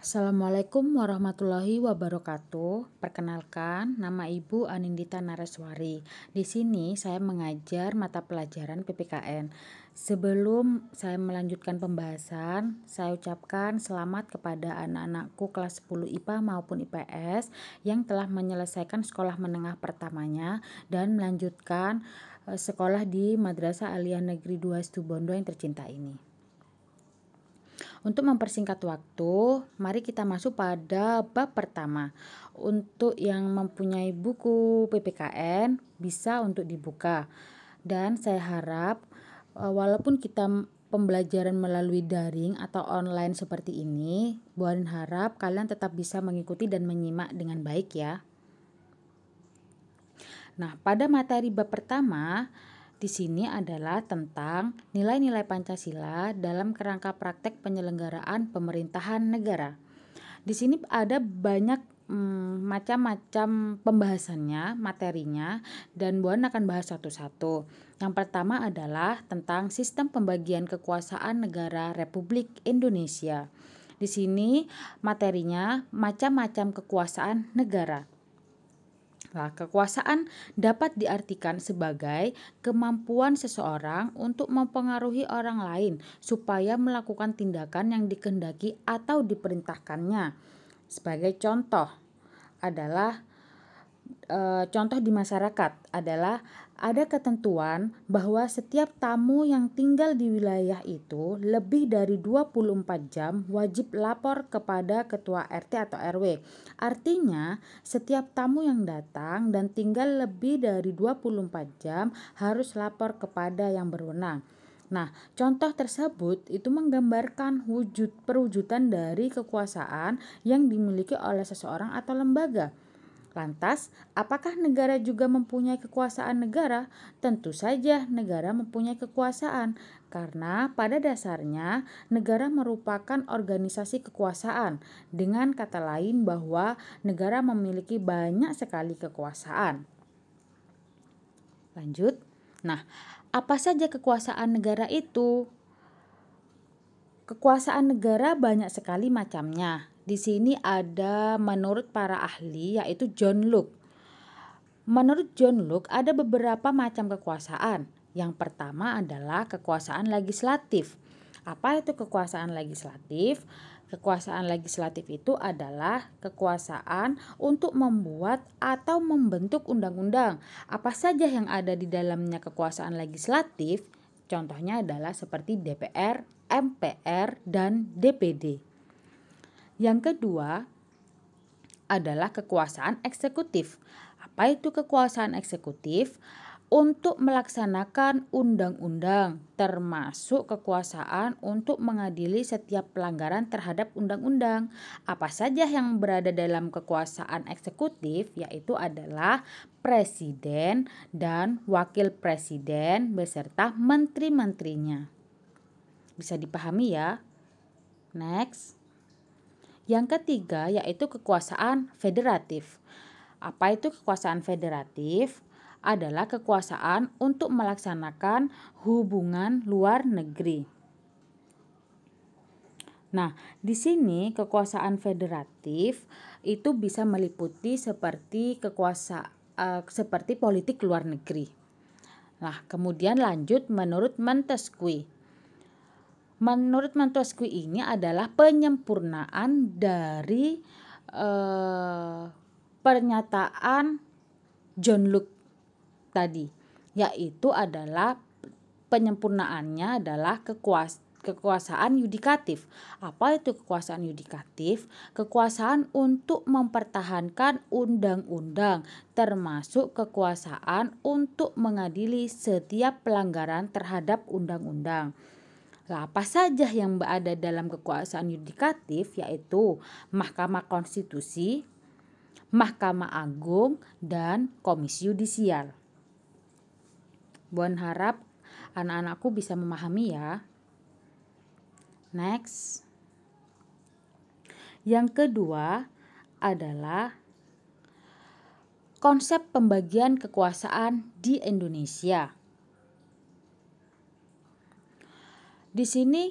Assalamualaikum warahmatullahi wabarakatuh. Perkenalkan, nama Ibu Anindita Nareswari. Di sini saya mengajar mata pelajaran PPKN. Sebelum saya melanjutkan pembahasan, saya ucapkan selamat kepada anak-anakku kelas 10 IPA maupun IPS yang telah menyelesaikan sekolah menengah pertamanya dan melanjutkan sekolah di Madrasah Aliyah Negeri 2 Situbondo yang tercinta ini. Untuk mempersingkat waktu, mari kita masuk pada bab pertama. Untuk yang mempunyai buku PPKN bisa untuk dibuka. Dan saya harap walaupun kita pembelajaran melalui daring atau online seperti ini, Bu Anin harap kalian tetap bisa mengikuti dan menyimak dengan baik ya. Nah, pada materi bab pertama di sini adalah tentang nilai-nilai Pancasila dalam kerangka praktek penyelenggaraan pemerintahan negara. Di sini ada banyak macam-macam pembahasannya, materinya, dan Bu An akan bahas satu-satu. Yang pertama adalah tentang sistem pembagian kekuasaan negara Republik Indonesia. Di sini materinya macam-macam kekuasaan negara. Nah, kekuasaan dapat diartikan sebagai kemampuan seseorang untuk mempengaruhi orang lain supaya melakukan tindakan yang dikehendaki atau diperintahkannya. Sebagai contoh adalah contoh di masyarakat adalah ada ketentuan bahwa setiap tamu yang tinggal di wilayah itu lebih dari 24 jam wajib lapor kepada ketua RT atau RW. Artinya, setiap tamu yang datang dan tinggal lebih dari 24 jam harus lapor kepada yang berwenang. Nah, contoh tersebut itu menggambarkan perwujudan dari kekuasaan yang dimiliki oleh seseorang atau lembaga. Lantas, apakah negara juga mempunyai kekuasaan negara? Tentu saja negara mempunyai kekuasaan, karena pada dasarnya negara merupakan organisasi kekuasaan. Dengan kata lain bahwa negara memiliki banyak sekali kekuasaan. Lanjut. Nah, apa saja kekuasaan negara itu? Kekuasaan negara banyak sekali macamnya. Di sini ada menurut para ahli yaitu John Locke. Menurut John Locke ada beberapa macam kekuasaan. Yang pertama adalah kekuasaan legislatif. Apa itu kekuasaan legislatif? Kekuasaan legislatif itu adalah kekuasaan untuk membuat atau membentuk undang-undang. Apa saja yang ada di dalamnya kekuasaan legislatif? Contohnya adalah seperti DPR, MPR, dan DPD. Yang kedua adalah kekuasaan eksekutif. Apa itu kekuasaan eksekutif? Untuk melaksanakan undang-undang, termasuk kekuasaan untuk mengadili setiap pelanggaran terhadap undang-undang. Apa saja yang berada dalam kekuasaan eksekutif, yaitu adalah presiden dan wakil presiden beserta menteri-menterinya. Bisa dipahami ya? Next. Yang ketiga yaitu kekuasaan federatif. Apa itu kekuasaan federatif? Adalah kekuasaan untuk melaksanakan hubungan luar negeri. Nah, di sini kekuasaan federatif itu bisa meliputi seperti seperti politik luar negeri. Nah, kemudian lanjut menurut Montesquieu. Menurut Montesquieu ini adalah penyempurnaan dari pernyataan John Locke tadi, yaitu adalah penyempurnaannya adalah kekuasaan yudikatif. Apa itu kekuasaan yudikatif? Kekuasaan untuk mempertahankan undang-undang, termasuk kekuasaan untuk mengadili setiap pelanggaran terhadap undang-undang. Nah, apa saja yang berada dalam kekuasaan yudikatif yaitu Mahkamah Konstitusi, Mahkamah Agung, dan Komisi Yudisial. Bu An harap anak-anakku bisa memahami ya. Next. Yang kedua adalah konsep pembagian kekuasaan di Indonesia. Di sini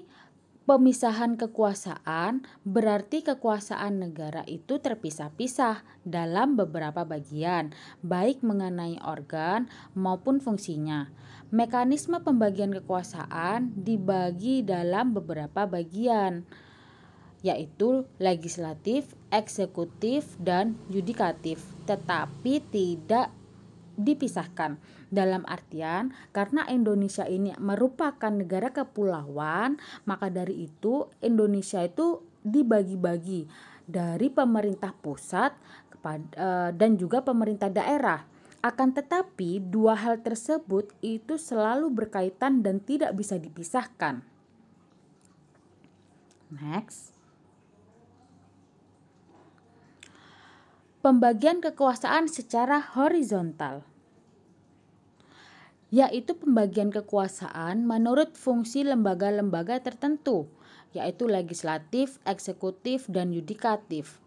Pemisahan kekuasaan berarti kekuasaan negara itu terpisah-pisah dalam beberapa bagian, baik mengenai organ maupun fungsinya. Mekanisme pembagian kekuasaan dibagi dalam beberapa bagian, yaitu legislatif, eksekutif, dan yudikatif, tetapi tidak dipisahkan. Dalam artian, karena Indonesia ini merupakan negara kepulauan, maka dari itu Indonesia itu dibagi-bagi dari pemerintah pusat dan juga pemerintah daerah. Akan tetapi, dua hal tersebut itu selalu berkaitan dan tidak bisa dipisahkan. Next. Pembagian kekuasaan secara horizontal, yaitu pembagian kekuasaan menurut fungsi lembaga-lembaga tertentu, yaitu legislatif, eksekutif, dan yudikatif.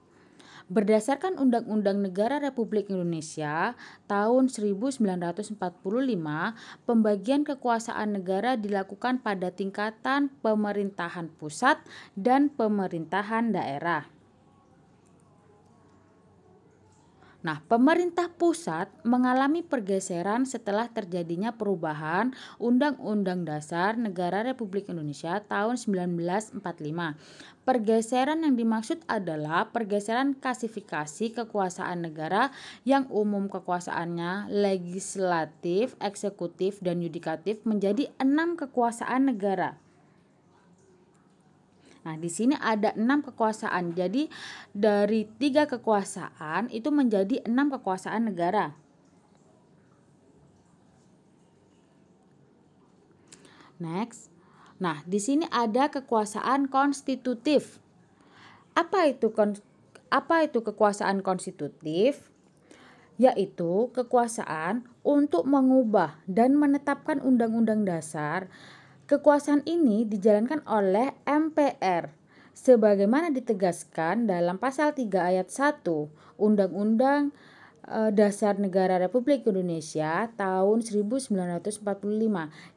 Berdasarkan Undang-Undang Negara Republik Indonesia tahun 1945, pembagian kekuasaan negara dilakukan pada tingkatan pemerintahan pusat dan pemerintahan daerah. Nah, pemerintah pusat mengalami pergeseran setelah terjadinya perubahan Undang-Undang Dasar Negara Republik Indonesia tahun 1945. Pergeseran yang dimaksud adalah pergeseran klasifikasi kekuasaan negara yang umum kekuasaannya legislatif, eksekutif, dan yudikatif menjadi 6 kekuasaan negara. Nah, di sini ada 6 kekuasaan. Jadi dari 3 kekuasaan itu menjadi 6 kekuasaan negara. Next. Nah, di sini ada kekuasaan konstitutif. Apa itu kekuasaan konstitutif? Yaitu kekuasaan untuk mengubah dan menetapkan undang-undang dasar. Kekuasaan ini dijalankan oleh MPR sebagaimana ditegaskan dalam pasal 3 ayat 1 Undang-Undang Dasar Negara Republik Indonesia tahun 1945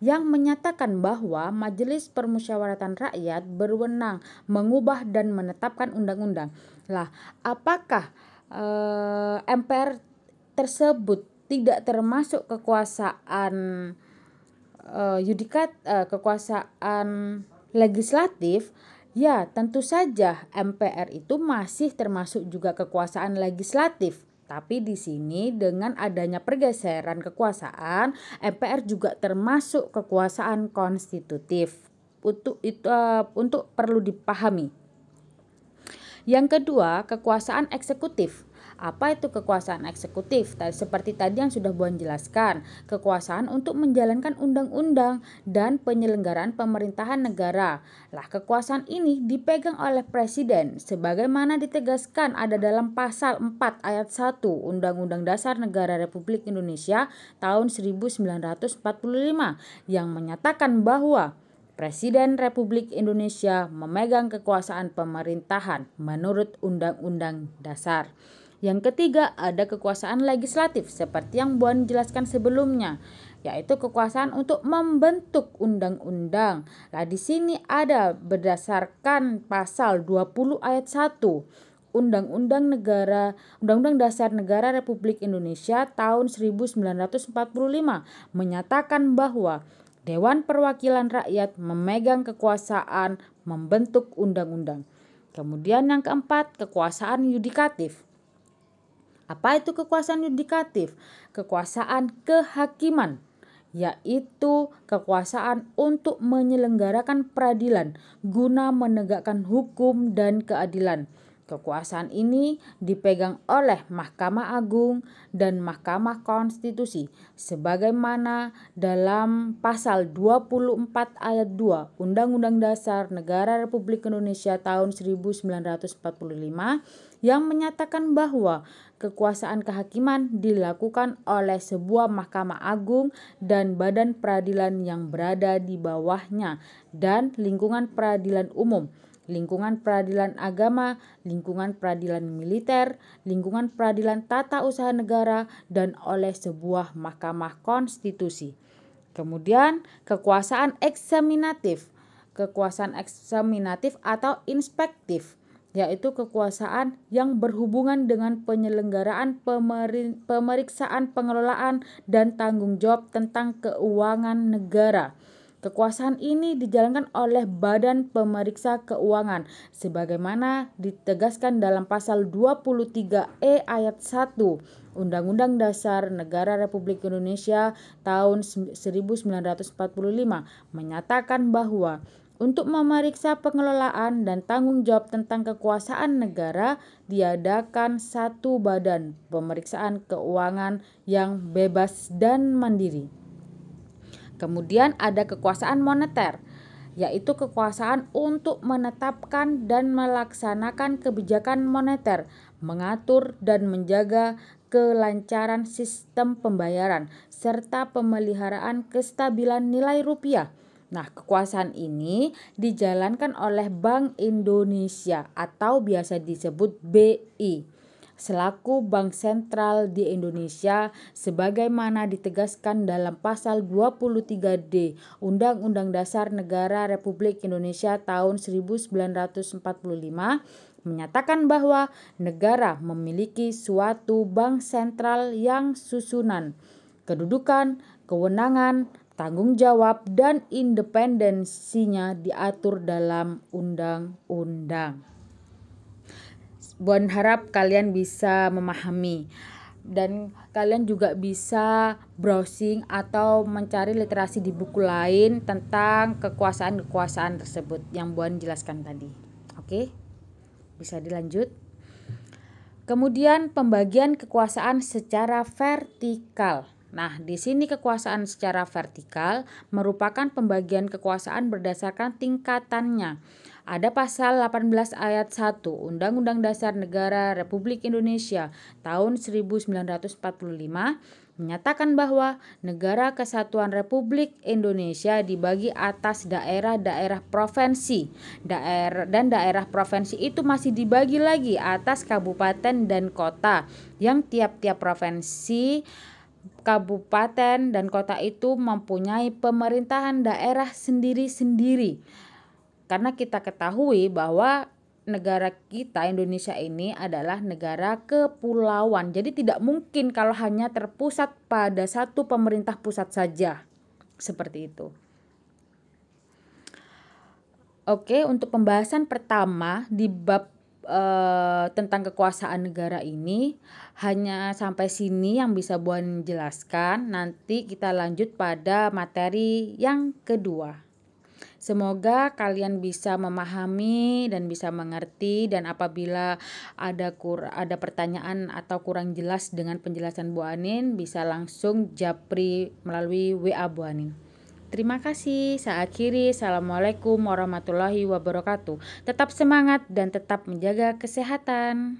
yang menyatakan bahwa Majelis Permusyawaratan Rakyat berwenang mengubah dan menetapkan undang-undang. Lah, apakah MPR tersebut tidak termasuk kekuasaan kekuasaan legislatif? Ya, tentu saja MPR itu masih termasuk juga kekuasaan legislatif. Tapi di sini dengan adanya pergeseran kekuasaan, MPR juga termasuk kekuasaan konstitutif. Untuk perlu dipahami. Yang kedua, kekuasaan eksekutif. Apa itu kekuasaan eksekutif? Seperti tadi yang sudah Buan jelaskan, kekuasaan untuk menjalankan undang-undang dan penyelenggaraan pemerintahan negara. Lah, kekuasaan ini dipegang oleh presiden sebagaimana ditegaskan ada dalam pasal 4 ayat 1 Undang-Undang Dasar Negara Republik Indonesia tahun 1945 yang menyatakan bahwa Presiden Republik Indonesia memegang kekuasaan pemerintahan menurut Undang-Undang Dasar. Yang ketiga, ada kekuasaan legislatif seperti yang Buan jelaskan sebelumnya, yaitu kekuasaan untuk membentuk undang-undang. Nah, di sini ada berdasarkan pasal 20 ayat 1 Undang-Undang Dasar Negara Republik Indonesia tahun 1945 menyatakan bahwa Dewan Perwakilan Rakyat memegang kekuasaan membentuk undang-undang. Kemudian yang keempat, kekuasaan yudikatif. Apa itu kekuasaan yudikatif? Kekuasaan kehakiman, yaitu kekuasaan untuk menyelenggarakan peradilan guna menegakkan hukum dan keadilan. Kekuasaan ini dipegang oleh Mahkamah Agung dan Mahkamah Konstitusi sebagaimana dalam pasal 24 ayat 2 Undang-Undang Dasar Negara Republik Indonesia tahun 1945 yang menyatakan bahwa kekuasaan kehakiman dilakukan oleh sebuah Mahkamah Agung dan badan peradilan yang berada di bawahnya dan lingkungan peradilan umum, lingkungan peradilan agama, lingkungan peradilan militer, lingkungan peradilan tata usaha negara, dan oleh sebuah Mahkamah Konstitusi. Kemudian kekuasaan eksaminatif. kekuasaan eksaminatif atau inspektif, yaitu kekuasaan yang berhubungan dengan penyelenggaraan pemeriksaan pengelolaan dan tanggung jawab tentang keuangan negara. Kekuasaan ini dijalankan oleh Badan Pemeriksa Keuangan sebagaimana ditegaskan dalam pasal 23E ayat 1 Undang-Undang Dasar Negara Republik Indonesia tahun 1945 menyatakan bahwa untuk memeriksa pengelolaan dan tanggung jawab tentang kekuasaan negara diadakan satu badan pemeriksaan keuangan yang bebas dan mandiri. Kemudian ada kekuasaan moneter, yaitu kekuasaan untuk menetapkan dan melaksanakan kebijakan moneter, mengatur dan menjaga kelancaran sistem pembayaran, serta pemeliharaan kestabilan nilai rupiah. Nah, kekuasaan ini dijalankan oleh Bank Indonesia atau biasa disebut BI selaku Bank Sentral di Indonesia sebagaimana ditegaskan dalam pasal 23D Undang-Undang Dasar Negara Republik Indonesia tahun 1945 menyatakan bahwa negara memiliki suatu bank sentral yang susunan, kedudukan, kewenangan, tanggung jawab, dan independensinya diatur dalam undang-undang. Buan harap kalian bisa memahami dan kalian juga bisa browsing atau mencari literasi di buku lain tentang kekuasaan-kekuasaan tersebut yang Buan jelaskan tadi. Oke, bisa dilanjut. Kemudian pembagian kekuasaan secara vertikal. Nah, di sini kekuasaan secara vertikal merupakan pembagian kekuasaan berdasarkan tingkatannya. Ada pasal 18 ayat 1 Undang-Undang Dasar Negara Republik Indonesia tahun 1945 menyatakan bahwa Negara Kesatuan Republik Indonesia dibagi atas daerah-daerah provinsi. Dan daerah provinsi itu masih dibagi lagi atas kabupaten dan kota yang tiap-tiap provinsi, kabupaten dan kota itu mempunyai pemerintahan daerah sendiri-sendiri. Karena kita ketahui bahwa negara kita Indonesia ini adalah negara kepulauan. Jadi tidak mungkin kalau hanya terpusat pada satu pemerintah pusat saja. Seperti itu. Oke, untuk pembahasan pertama di bab tentang kekuasaan negara ini hanya sampai sini yang bisa Buan jelaskan. Nanti kita lanjut pada materi yang kedua. Semoga kalian bisa memahami dan bisa mengerti, dan apabila ada pertanyaan atau kurang jelas dengan penjelasan Bu Anin bisa langsung japri melalui WA Bu Anin. Terima kasih. Saya akhiri. Assalamualaikum warahmatullahi wabarakatuh. Tetap semangat dan tetap menjaga kesehatan.